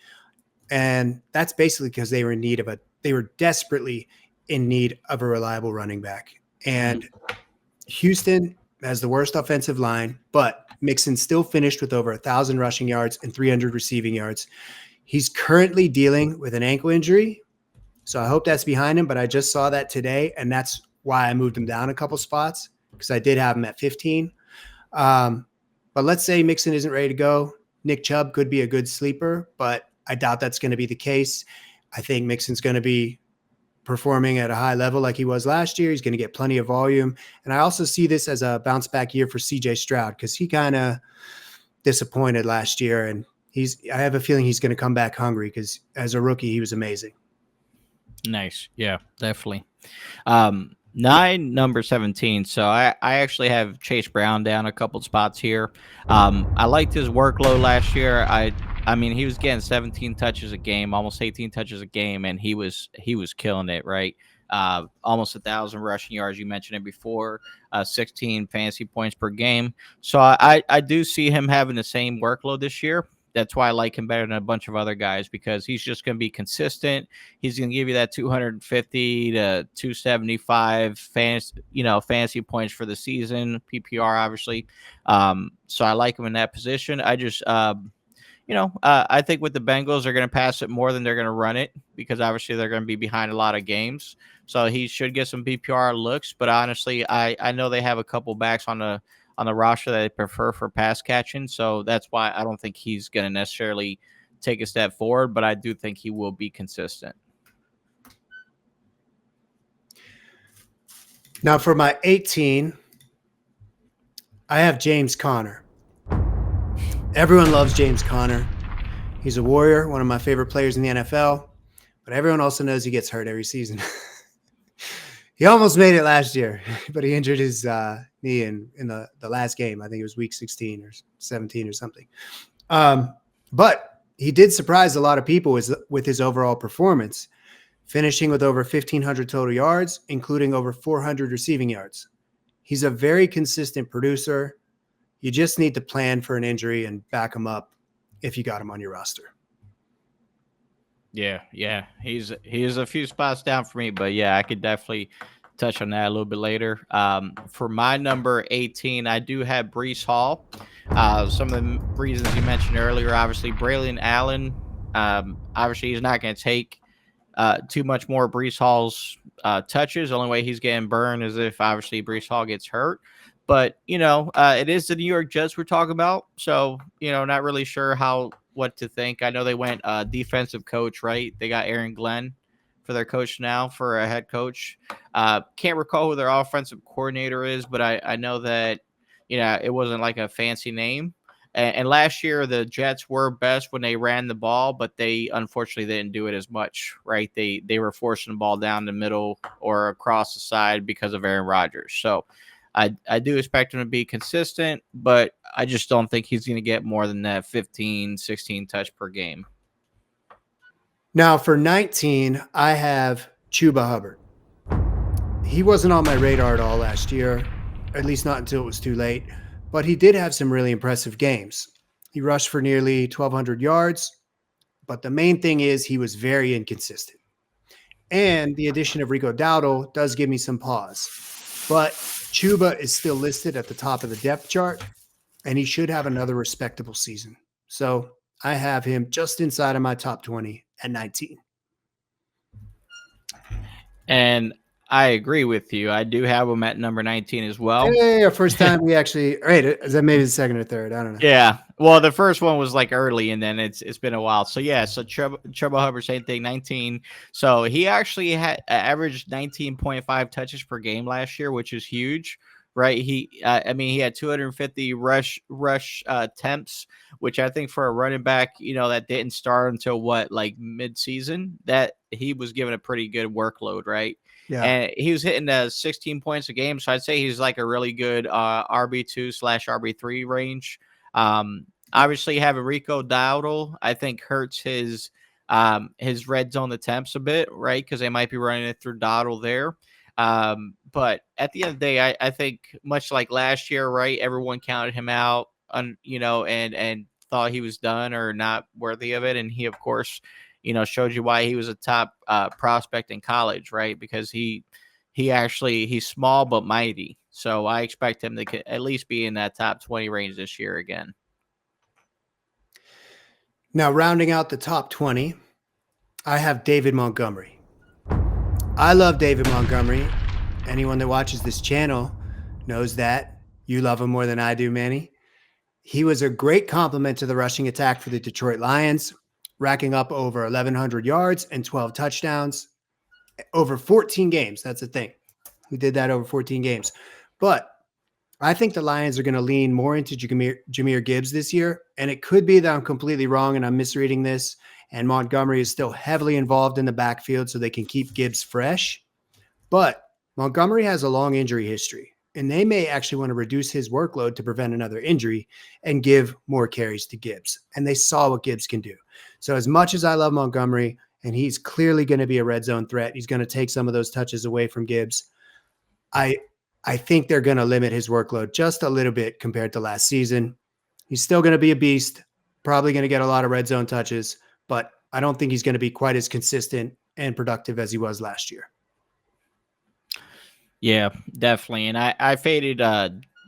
Speaker 2: And that's basically because they were desperately in need of a reliable running back. And Houston has the worst offensive line, but Mixon still finished with over 1,000 rushing yards and 300 receiving yards. He's currently dealing with an ankle injury, so I hope that's behind him, but I just saw that today, and that's why I moved him down a couple spots, because I did have him at 15. But let's say Mixon isn't ready to go. Nick Chubb could be a good sleeper, but I doubt that's going to be the case. I think Mixon's going to be performing at a high level like he was last year. He's going to get plenty of volume. And I also see this as a bounce back year for CJ Stroud, because he kind of disappointed last year. And I have a feeling he's going to come back hungry, because as a rookie, he was amazing.
Speaker 1: Nice. Yeah, definitely. Number 17. So I actually have Chase Brown down a couple spots here. I liked his workload last year. I mean, he was getting 17 touches a game, almost 18 touches a game, and he was killing it, right? Almost 1,000 rushing yards. You mentioned it before, 16 fantasy points per game. So I do see him having the same workload this year. That's why I like him better than a bunch of other guys, because he's just going to be consistent. He's going to give you that 250 to 275 fantasy points for the season, PPR obviously. So I like him in that position. I just I think with the Bengals, they're going to pass it more than they're going to run it, because obviously they're going to be behind a lot of games. So he should get some PPR looks. But honestly, I know they have a couple backs on the roster that they prefer for pass catching. So that's why I don't think he's going to necessarily take a step forward, but I do think he will be consistent.
Speaker 2: Now for my 18, I have James Conner. Everyone loves James Conner. He's a warrior, one of my favorite players in the NFL, but everyone also knows he gets hurt every season. He almost made it last year, but he injured his knee in the last game. I think it was week 16 or 17 or something. But he did surprise a lot of people with his overall performance, finishing with over 1,500 total yards, including over 400 receiving yards. He's a very consistent producer. You just need to plan for an injury and back him up if you got him on your roster.
Speaker 1: Yeah. He is a few spots down for me, but yeah, I could definitely touch on that a little bit later. For my number 18, I do have Breece Hall. Some of the reasons you mentioned earlier, obviously Braylon Allen. Obviously, he's not going to take too much more Breece Hall's touches. The only way he's getting burned is if obviously Breece Hall gets hurt. But it is the New York Jets we're talking about, so not really sure what to think. I know they went defensive coach, right? They got Aaron Glenn for their coach now, for a head coach. Can't recall who their offensive coordinator is, but I know that it wasn't like a fancy name. And last year the Jets were best when they ran the ball, but they unfortunately didn't do it as much, right? They were forcing the ball down the middle or across the side because of Aaron Rodgers. So I do expect him to be consistent, but I just don't think he's going to get more than that 15, 16 touch per game.
Speaker 2: Now for 19, I have Chuba Hubbard. He wasn't on my radar at all last year, at least not until it was too late, but he did have some really impressive games. He rushed for nearly 1,200 yards, but the main thing is he was very inconsistent. And the addition of Rico Dowdle does give me some pause. But Chuba is still listed at the top of the depth chart, and he should have another respectable season. So I have him just inside of my top 20 at 19.
Speaker 1: And I agree with you. I do have him at number 19 as well.
Speaker 2: Hey, first time we actually, right? Is that maybe the second or third? I don't know.
Speaker 1: Yeah. Well, the first one was like early, and then it's been a while. So yeah. So Chuba Hubbard, same thing, 19. So he actually had averaged 19.5 touches per game last year, which is huge, right? He had 250 rush attempts, which I think for a running back, that didn't start until mid-season, that he was given a pretty good workload, right?
Speaker 2: Yeah.
Speaker 1: And he was hitting 16 points a game. So I'd say he's like a really good RB2/RB3 range. Obviously, having Rico Dowdle, I think hurts his red zone attempts a bit, right? Because they might be running it through Dowdle there. But at the end of the day, I think much like last year, right? Everyone counted him out, and thought he was done or not worthy of it, and he, of course, showed you why he was a top prospect in college, right? Because he's small but mighty. So I expect him to at least be in that top 20 range this year again.
Speaker 2: Now, rounding out the top 20, I have David Montgomery. I love David Montgomery. Anyone that watches this channel knows that. You love him more than I do, Manny. He was a great complement to the rushing attack for the Detroit Lions, racking up over 1,100 yards and 12 touchdowns over 14 games. That's the thing. He did that over 14 games. But I think the Lions are going to lean more into Jahmyr Gibbs this year. And it could be that I'm completely wrong and I'm misreading this. And Montgomery is still heavily involved in the backfield so they can keep Gibbs fresh. But Montgomery has a long injury history, and they may actually want to reduce his workload to prevent another injury and give more carries to Gibbs. And they saw what Gibbs can do. So as much as I love Montgomery, and he's clearly going to be a red zone threat, he's going to take some of those touches away from Gibbs. I think they're going to limit his workload just a little bit compared to last season. He's still going to be a beast, probably going to get a lot of red zone touches, but I don't think he's going to be quite as consistent and productive as he was last year.
Speaker 1: Yeah, definitely. And I faded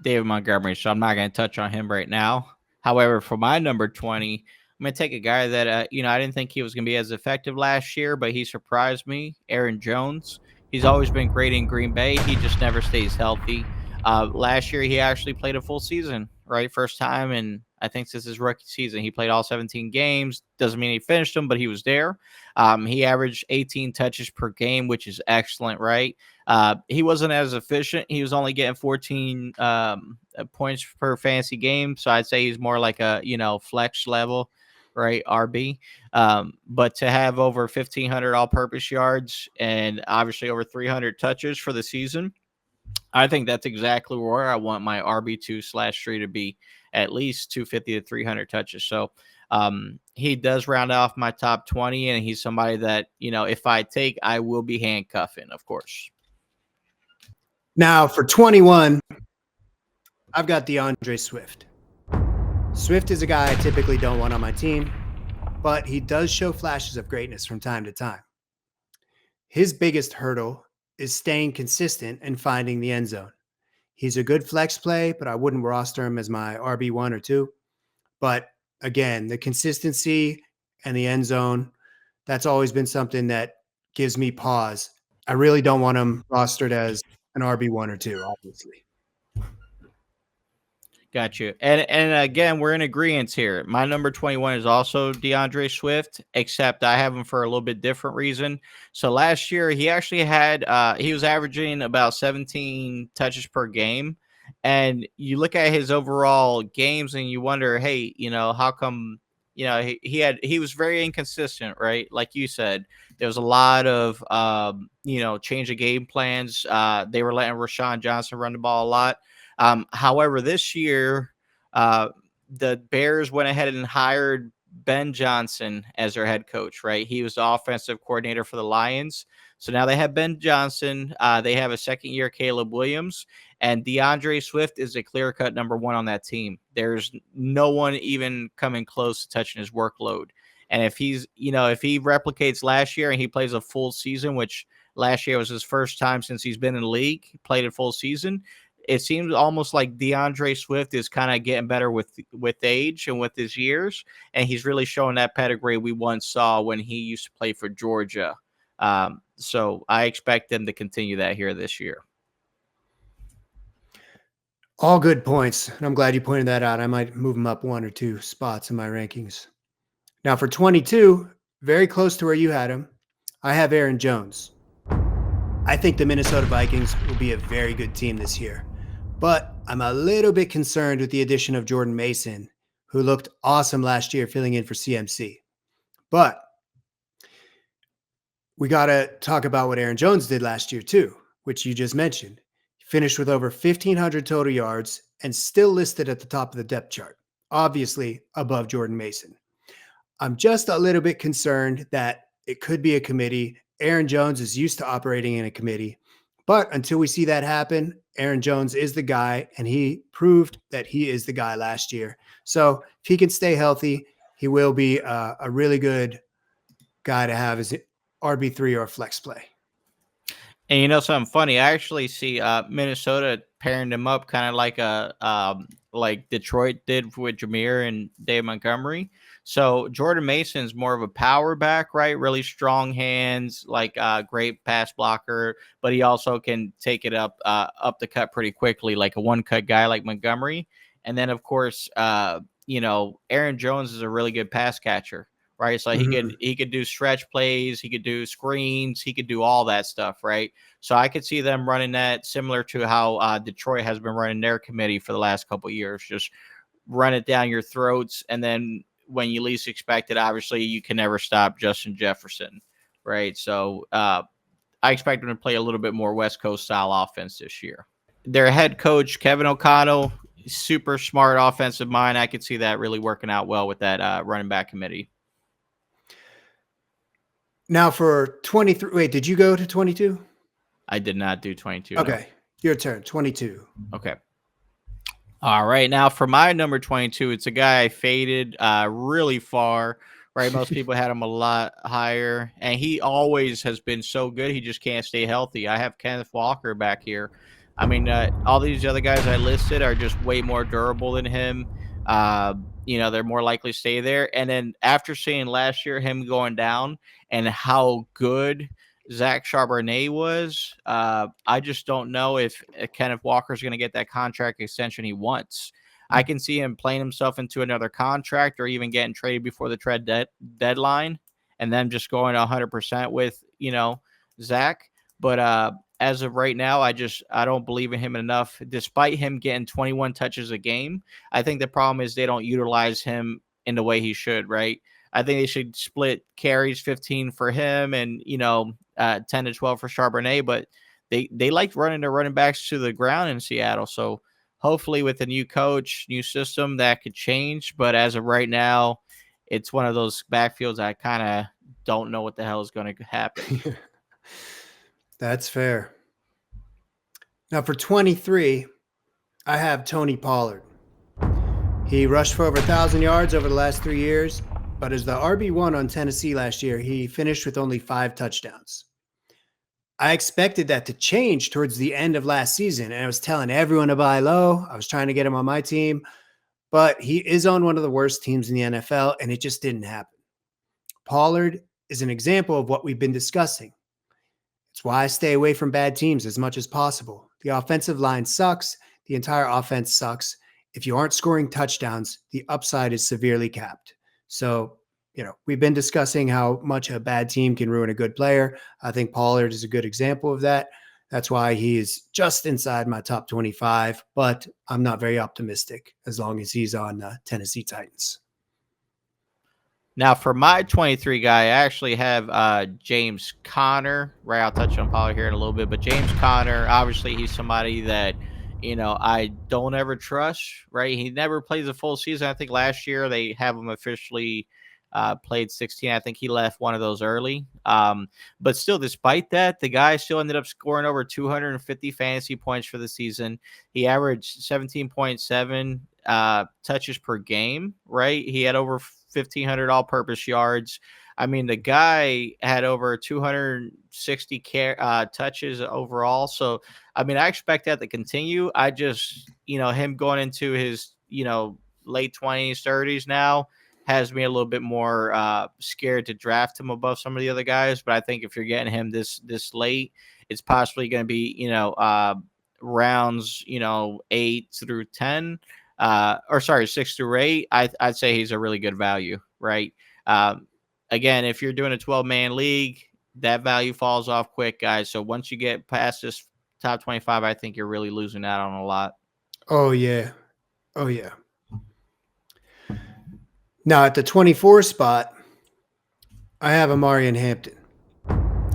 Speaker 1: David Montgomery, so I'm not going to touch on him right now. However, for my number 20, I'm going to take a guy that, I didn't think he was going to be as effective last year, but he surprised me, Aaron Jones. He's always been great in Green Bay. He just never stays healthy. Last year, he actually played a full season, right? First time, and I think since his rookie season, he played all 17 games. Doesn't mean he finished them, but he was there. He averaged 18 touches per game, which is excellent, right? He wasn't as efficient. He was only getting 14 points per fantasy game, so I'd say he's more like a flex level, right? RB. But to have over 1,500 all-purpose yards and obviously over 300 touches for the season, I think that's exactly where I want my RB2/3 to be, at least 250 to 300 touches. So he does round off my top 20, and he's somebody that, if I take, I will be handcuffing, of course.
Speaker 2: Now for 21, I've got DeAndre Swift. Swift is a guy I typically don't want on my team, but he does show flashes of greatness from time to time. His biggest hurdle is staying consistent and finding the end zone. He's a good flex play, but I wouldn't roster him as my RB1 or 2. But again, the consistency and the end zone, that's always been something that gives me pause. I really don't want him rostered as an RB1 or 2, obviously.
Speaker 1: Got you. And again, we're in agreement here. My number 21 is also DeAndre Swift, except I have him for a little bit different reason. So last year, he actually had he was averaging about 17 touches per game. And you look at his overall games and you wonder, hey, how come, he was very inconsistent, right? Like you said, there was a lot of, change of game plans. They were letting Rashawn Johnson run the ball a lot. However, this year, the Bears went ahead and hired Ben Johnson as their head coach, right? He was the offensive coordinator for the Lions. So now they have Ben Johnson. They have a second-year Caleb Williams, and DeAndre Swift is a clear-cut number 1 on that team. There's no one even coming close to touching his workload. And if he's, if he replicates last year and he plays a full season, which last year was his first time since he's been in the league, played a full season, it seems almost like DeAndre Swift is kind of getting better with age and with his years, and he's really showing that pedigree we once saw when he used to play for Georgia. So I expect them to continue that here this year.
Speaker 2: All good points, and I'm glad you pointed that out. I might move him up 1 or 2 spots in my rankings. Now for 22, very close to where you had him, I have Aaron Jones. I think the Minnesota Vikings will be a very good team this year. But I'm a little bit concerned with the addition of Jordan Mason, who looked awesome last year filling in for CMC. But we got to talk about what Aaron Jones did last year too, which you just mentioned. He finished with over 1,500 total yards and still listed at the top of the depth chart. obviously above Jordan Mason. I'm just a little bit concerned that it could be a committee. Aaron Jones is used to operating in a committee, but until we see that happen, Aaron Jones is the guy, and he proved that he is the guy last year. So if he can stay healthy, he will be a really good guy to have as RB3 or flex play.
Speaker 1: And you know something funny? I actually see Minnesota pairing them up kind of like Detroit did with Jameer and Dave Montgomery. So Jordan Mason's more of a power back, right? Really strong hands, like great pass blocker, but he also can take it up the cut pretty quickly, like a one cut guy like Montgomery. And then of course, Aaron Jones is a really good pass catcher. Right. So he could do stretch plays. He could do screens. He could do all that stuff. Right. So I could see them running that similar to how Detroit has been running their committee for the last couple of years. Just run it down your throats. And then when you least expect it, obviously you can never stop Justin Jefferson. Right. So I expect them to play a little bit more West Coast style offense this year. Their head coach, Kevin O'Connell, super smart offensive mind. I could see that really working out well with that running back committee.
Speaker 2: Now for 23, wait, did you go to 22?
Speaker 1: I did not do 22.
Speaker 2: Okay,
Speaker 1: no.
Speaker 2: Your turn, 22.
Speaker 1: Okay. All right. Now for my number 22, it's a guy I faded really far, right? Most people had him a lot higher, and he always has been so good. He just can't stay healthy. I have Kenneth Walker back here. I mean, all these other guys I listed are just way more durable than him. They're more likely to stay there. And then after seeing last year him going down and how good Zach Charbonnet was, I just don't know if Kenneth Walker is going to get that contract extension he wants. I can see him playing himself into another contract or even getting traded before the trade deadline and then just going 100% with, Zach. But as of right now, I don't believe in him enough, despite him getting 21 touches a game. I think the problem is they don't utilize him in the way he should, right? I think they should split carries 15 for him and, 10 to 12 for Charbonnet, but they like running their running backs to the ground in Seattle. So hopefully with a new coach, new system, that could change. But as of right now, it's one of those backfields I kind of don't know what the hell is going to happen.
Speaker 2: That's fair. Now for 23, I have Tony Pollard. He rushed for over 1,000 yards over the last 3 years, but as the RB1 on Tennessee last year, he finished with only 5 touchdowns. I expected that to change towards the end of last season, and I was telling everyone to buy low. I was trying to get him on my team, but he is on one of the worst teams in the NFL, and it just didn't happen. Pollard is an example of what we've been discussing. It's why I stay away from bad teams as much as possible. The offensive line sucks. The entire offense sucks. If you aren't scoring touchdowns, the upside is severely capped. So, we've been discussing how much a bad team can ruin a good player. I think Pollard is a good example of that. That's why he is just inside my top 25, but I'm not very optimistic as long as he's on Tennessee Titans.
Speaker 1: Now, for my 23 guy, I actually have James Conner. Right, I'll touch on Pollard here in a little bit, but James Conner, obviously, he's somebody that, I don't ever trust, right? He never plays a full season. I think last year they have him officially played 16. I think he left one of those early. But still, despite that, the guy still ended up scoring over 250 fantasy points for the season. He averaged 17.7 touches per game, right? He had over 1,500 all-purpose yards. I mean, the guy had over 260 touches overall. So, I mean, I expect that to continue. I just, him going into his, late 20s, 30s now has me a little bit more scared to draft him above some of the other guys. But I think if you're getting him this late, it's possibly going to be, rounds, 8 through 10. 6 through 8, I'd say he's a really good value, right? Again, if you're doing a 12-man league, that value falls off quick, guys. So once you get past this top 25, I think you're really losing out on a lot.
Speaker 2: Oh, yeah. Now, at the 24 spot, I have Amarian Hampton.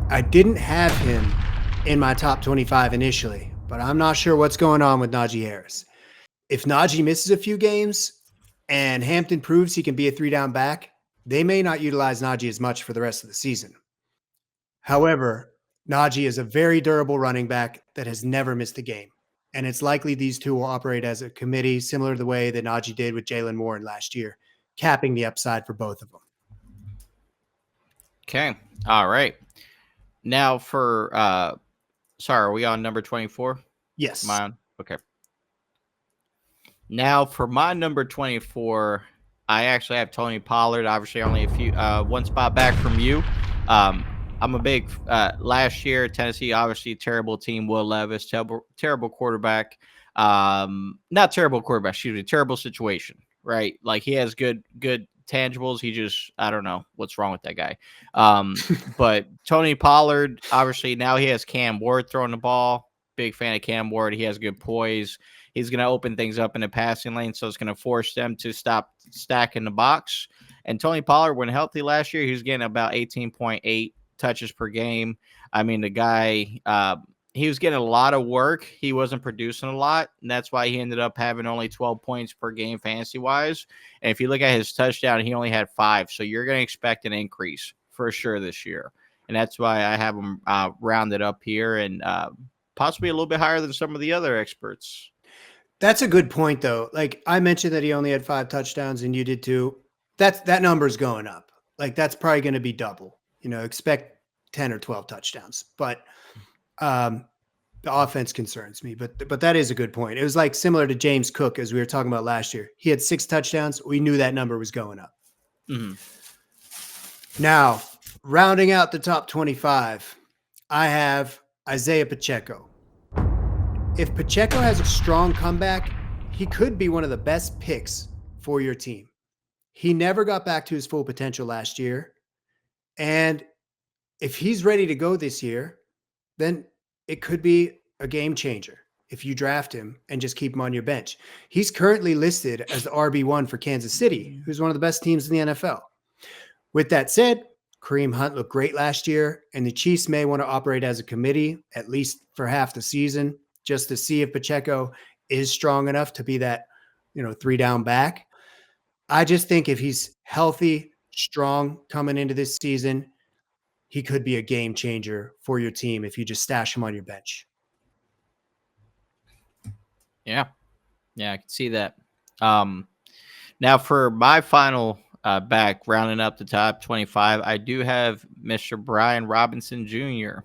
Speaker 2: I didn't have him in my top 25 initially, but I'm not sure what's going on with Najee Harris. If Najee misses a few games, and Hampton proves he can be a 3-down back, they may not utilize Najee as much for the rest of the season. However, Najee is a very durable running back that has never missed a game. And it's likely these two will operate as a committee, similar to the way that Najee did with Jalen Warren last year, capping the upside for both of them.
Speaker 1: Okay. All right. Now for sorry, are we on number 24?
Speaker 2: Yes.
Speaker 1: Mine. Okay. Now for my number 24, I actually have Tony Pollard. Obviously, only one spot back from you. I'm a big last year Tennessee, obviously terrible team. Will Levis, terrible quarterback. Not terrible quarterback. Excuse me, terrible situation. Right, like he has good tangibles. He just, I don't know what's wrong with that guy. But Tony Pollard, obviously now he has Cam Ward throwing the ball. Big fan of Cam Ward. He has good poise. He's going to open things up in the passing lane, so it's going to force them to stop stacking the box. And Tony Pollard, when healthy last year, he was getting about 18.8 touches per game. I mean, the guy, he was getting a lot of work. He wasn't producing a lot, and that's why he ended up having only 12 points per game fantasy-wise. And if you look at his touchdown, he only had 5. So you're going to expect an increase for sure this year. And that's why I have him rounded up here and possibly a little bit higher than some of the other experts.
Speaker 2: That's a good point, though. Like I mentioned that he only had 5 touchdowns, and you did too. That number's going up. Like that's probably going to be double. Expect 10 or 12 touchdowns. But the offense concerns me. But that is a good point. It was like similar to James Cook, as we were talking about last year. He had 6 touchdowns. We knew that number was going up.
Speaker 1: Mm-hmm.
Speaker 2: Now, rounding out the top 25, I have Isaiah Pacheco. If Pacheco has a strong comeback, he could be one of the best picks for your team. He never got back to his full potential last year. And if he's ready to go this year, then it could be a game changer if you draft him and just keep him on your bench. He's currently listed as the RB1 for Kansas City, who's one of the best teams in the NFL. With that said, Kareem Hunt looked great last year, and the Chiefs may want to operate as a committee, at least for half the season, just to see if Pacheco is strong enough to be that, 3-down back. I just think if he's healthy, strong coming into this season, he could be a game changer for your team if you just stash him on your bench.
Speaker 1: Yeah, I can see that. Now for my final back, rounding up the top 25, I do have Mr. Brian Robinson Jr.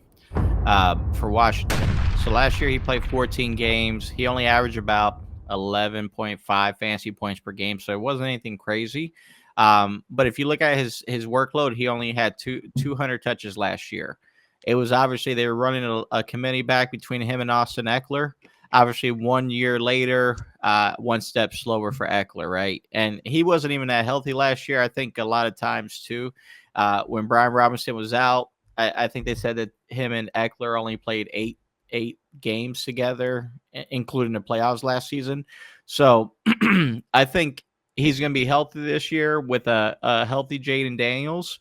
Speaker 1: For Washington. So last year he played 14 games. He only averaged about 11.5 fantasy points per game, so it wasn't anything crazy. But if you look at his workload, he only had 200 touches last year. It was obviously they were running a committee back between him and Austin Eckler. Obviously, 1 year later, one step slower for Eckler, right? And he wasn't even that healthy last year. I think a lot of times, too, when Brian Robinson was out, I think they said that him and Eckler only played eight games together, including the playoffs last season. So I think he's going to be healthy this year with a healthy Jaden Daniels.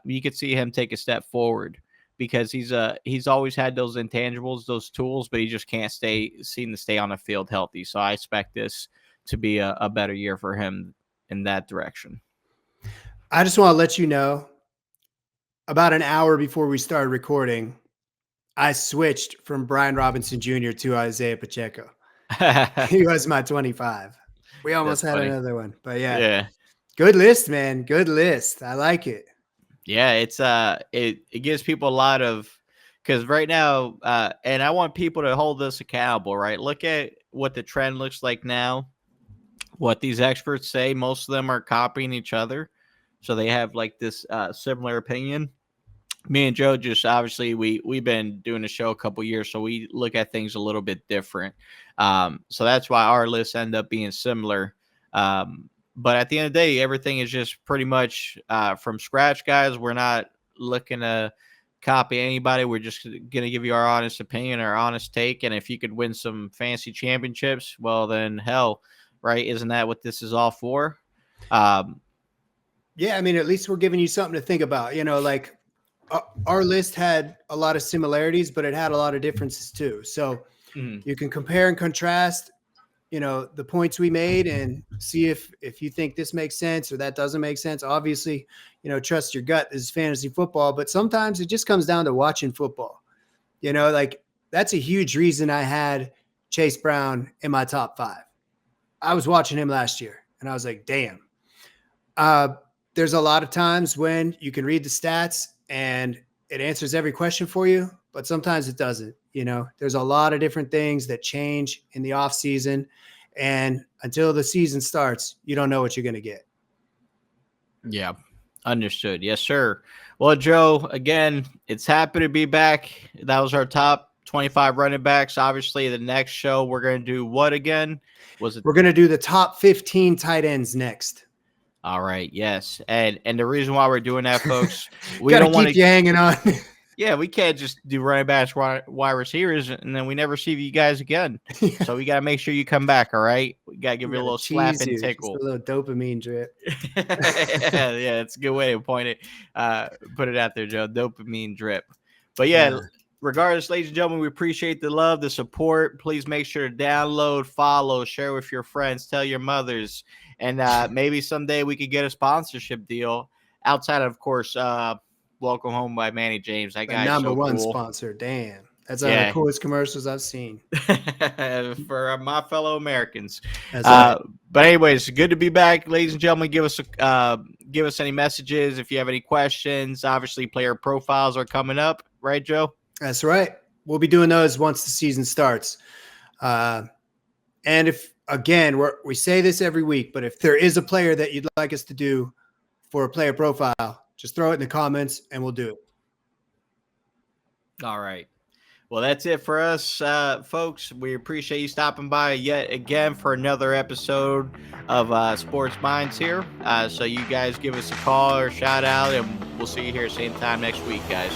Speaker 1: You could see him take a step forward because he's always had those intangibles, those tools, but he just can't seem to stay on the field healthy. So I expect this to be a better year for him in that direction.
Speaker 2: I just want to let you know, about an hour before we started recording, I switched from Brian Robinson Jr. to Isaiah Pacheco. He was my 25. We almost had another one, but yeah. Good list, man. Good list. I like it.
Speaker 1: Yeah, it's it gives people a lot of, because right now, and I want people to hold this accountable, right? Look at what the trend looks like now. What these experts say, most of them are copying each other, so they have like this similar opinion. Me and Joe just obviously we've been doing the show a couple years, so we look at things a little bit different. So that's why our lists end up being similar. But at the end of the day, everything is just pretty much from scratch, guys. We're not looking to copy anybody. We're just going to give you our honest opinion, our honest take. And if you could win some fantasy championships, well, then hell, right? Isn't that what this is all for?
Speaker 2: Yeah, I mean, at least we're giving you something to think about. Like our list had a lot of similarities, but it had a lot of differences too. So you can compare and contrast. the points we made and see if you think this makes sense or that doesn't make sense. Obviously, trust your gut. This is fantasy football, but sometimes it just comes down to watching football. Like that's a huge reason I had Chase Brown in my top 5. I was watching him last year and I was like, damn. There's a lot of times when you can read the stats and it answers every question for you, but sometimes it doesn't. There's a lot of different things that change in the off season, and until the season starts, you don't know what you're going to get.
Speaker 1: Yeah. Understood. Yes, sir. Well, Joe, again, it's happy to be back. That was our top 25 running backs. Obviously, the next show we're going to do what again? We're
Speaker 2: going to do the top 15 tight ends next.
Speaker 1: All right. Yes. And the reason why we're doing that, folks,
Speaker 2: we don't want to keep you hanging on.
Speaker 1: Yeah, we can't just do running backs, wide receivers, and then we never see you guys again. Yeah. So we got to make sure you come back, all right? We got to give you a little slap and tickle.
Speaker 2: Just a little dopamine drip.
Speaker 1: Yeah, it's a good way to point it. Put it out there, Joe. Dopamine drip. But yeah, regardless, ladies and gentlemen, we appreciate the love, the support. Please make sure to download, follow, share with your friends, tell your mothers, and maybe someday we could get a sponsorship deal outside of course, Welcome Home by Manny James. That guy's
Speaker 2: number
Speaker 1: so
Speaker 2: one
Speaker 1: cool.
Speaker 2: Sponsor. Damn. That's one of the coolest commercials I've seen.
Speaker 1: For my fellow Americans. But anyways, good to be back. Ladies and gentlemen, give us any messages if you have any questions. Obviously, player profiles are coming up. Right, Joe?
Speaker 2: That's right. We'll be doing those once the season starts. And if, again, we say this every week, but if there is a player that you'd like us to do for a player profile, just throw it in the comments and we'll do it.
Speaker 1: All right. Well, that's it for us, folks. We appreciate you stopping by yet again for another episode of Sports Minds here. So you guys give us a call or shout out, and we'll see you here same time next week, guys.